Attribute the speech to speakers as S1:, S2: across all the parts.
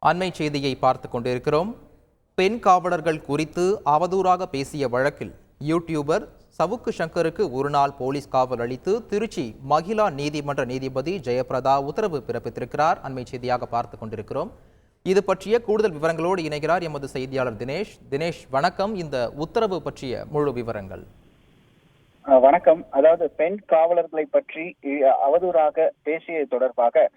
S1: அண்மை செய்தியை பார்த்து கொண்டிருக்கிறோம். பெண் காவலர்கள் குறித்து அவதூறாக பேசிய வழக்கில் யூடியூபர் சவுக்கு சங்கருக்கு ஒரு நாள் போலீஸ் காவல் அளித்து திருச்சி மகிழா நீதிமன்ற நீதிபதி ஜெயபிரதா உத்தரவு பிறப்பித்திருக்கிறார். அண்மை செய்தியாக பார்த்து கொண்டிருக்கிறோம். இது பற்றிய கூடுதல் விவரங்களோடு இணைகிறார் எமது செய்தியாளர் தினேஷ். தினேஷ், வணக்கம். இந்த உத்தரவு பற்றிய முழு விவரங்கள்.
S2: வணக்கம். அதாவது பெண் காவலர்களை பற்றி அவதூறாக பேசியது தொடர்பாக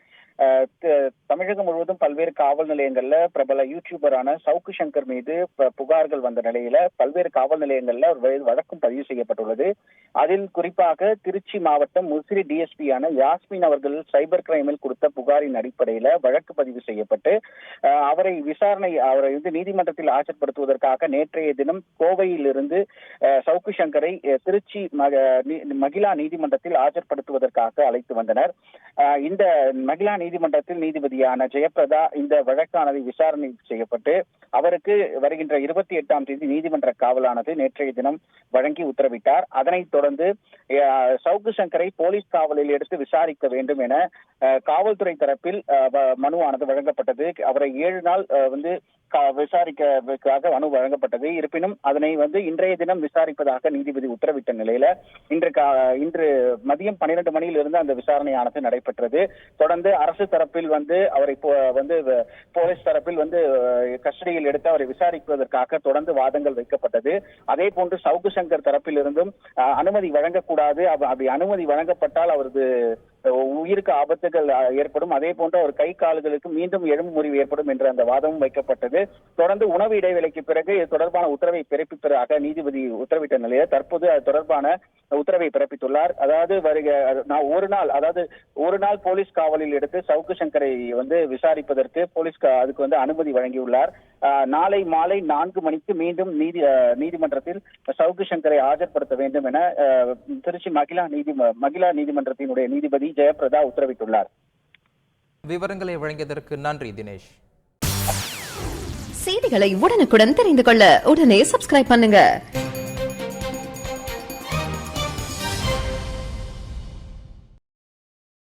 S2: தமிழகம் முழுவதும் பல்வேறு காவல் நிலையங்கள்ல பிரபல யூடியூபரான சவுக்கு சங்கர் மீது புகார்கள் வந்த நிலையில பல்வேறு காவல் நிலையங்கள்ல ஒரு வழக்கும் பதிவு செய்யப்பட்டுள்ளது. அதில் குறிப்பாக திருச்சி மாவட்டம் முசிறி டிஎஸ்பியான யாஸ்மின் அவர்கள் சைபர் கிரைமில் கொடுத்த புகாரின் அடிப்படையில வழக்கு பதிவு செய்யப்பட்டு அவரை நீதிமன்றத்தில் ஆஜர்படுத்துவதற்காக நேற்றைய தினம் கோவையில் இருந்து சவுக்கு சங்கரை திருச்சி மகிழா நீதிமன்றத்தில் ஆஜர்படுத்துவதற்காக அழைத்து வந்தனர். இந்த மகிழா நீதிமன்றத்தில் நீதிபதியான ஜெயபிரதா இந்த வழக்கானது விசாரணை செய்யப்பட்டு அவருக்கு வருகின்ற 28ஆம் தேதி நீதிமன்ற காவலானது நேற்றைய தினம் வழங்கி உத்தரவிட்டார். அதனைத் தொடர்ந்து சவுக்கு சங்கரை போலீஸ் காவலில் எடுத்து விசாரிக்க வேண்டும் என காவல்துறை தரப்பில் மனுவானது வழங்கப்பட்டது. அவரை 7 நாள் விசாரிக்க மனு வழங்கப்பட்டது. இருப்பினும் அதனை இன்றைய தினம் விசாரிப்பதாக நீதிபதி உத்தரவிட்ட நிலையில இன்று மதியம் 12 மணியிலிருந்து அந்த விசாரணையானது நடைபெற்றது. தொடர்ந்து அரசு தரப்பில் அவரை போலீஸ் தரப்பில் கஸ்டடியில் எடுத்து அவரை விசாரிப்பதற்காக தொடர்ந்து வாதங்கள் வைக்கப்பட்டது. அதே போன்று சவுக்கு சங்கர் தரப்பில் இருந்தும் அனுமதி வழங்கக்கூடாது, அப்படி அனுமதி வழங்கப்பட்டால் அவரது உயிருக்கு ஆபத்துகள் ஏற்படும், அதே போன்று அவர் கை கால்களுக்கு மீண்டும் எலும்பு முறிவு ஏற்படும் என்ற அந்த வாதமும் வைக்கப்பட்டது. தொடர்ந்து உணவு இடைவேளைக்கு பிறகு இது தொடர்பான உத்தரவை பிறப்பிப்பதாக நீதிபதி உத்தரவிட்ட நிலையில் தற்போது அது தொடர்பான உத்தரவை பிறப்பித்துள்ளார். அதாவது ஒரு நாள் போலீஸ் காவலில் எடுத்து சவுக்கு சங்கரை விசாரிப்பதற்கு போலீஸ் அதுக்கு அனுமதி வழங்கியுள்ளார். நாளை மாலை 4 மணிக்கு மீண்டும் நீதிமன்றத்தில் சவுக்கு சங்கரை ஆஜர்படுத்த வேண்டும் என திருச்சி மகிழா நீதிமன்றத்தினுடைய நீதிபதி ஜெயபிரதா உத்தரவிட்டுள்ளார்.
S1: விவரங்களை வழங்கியதற்கு நன்றி தினேஷ்.
S3: செய்திகளை உடனுக்குடன் தெரிந்து கொள்ள உடனே சப்ஸ்கிரைப் பண்ணுங்க.